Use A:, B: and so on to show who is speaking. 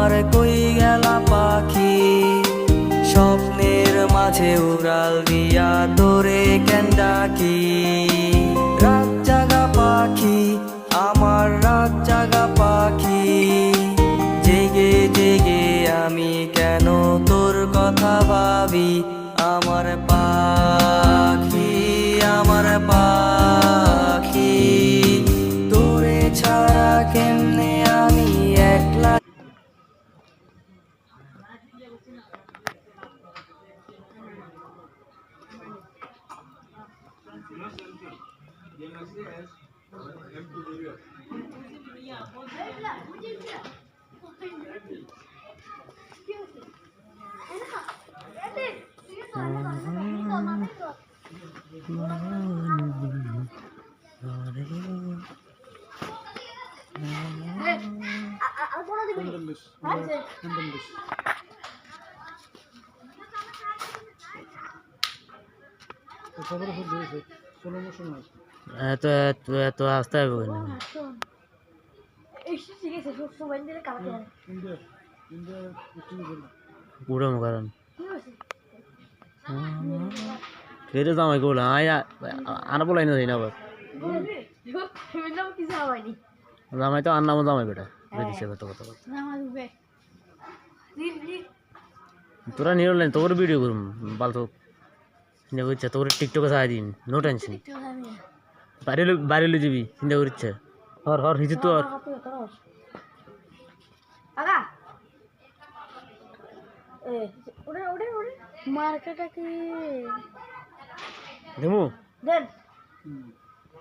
A: আমার কই গেলা পাখি স্বপ্নের মাঝে উড়াল দিয়া তোরে কেন ডাকি রাত জাগা পাখি আমার রাত জাগা পাখি জেগে জেগে আমি কেন তোর কথা ভাবি আমার পাখি তোরে ছাড়া কেমনে আমি একলা
B: এত আসতে হবে পুরো কারণ ফেরে জামাই গোলা আনা বলাই না যাই না আবার জামাই তো আন্নামো জামাই বেটা বেরিয়েছে কত কত তোরা নিয়ে তোর ভিডিও করুম বালতো চিন্তা করছে তোর টিকটকে চাই দিন নো টেনশন বাইরে যাবি চিন্তা করছে হর হর হিজু তোর
C: মার্কেটটা কি
B: দেমু
C: দেন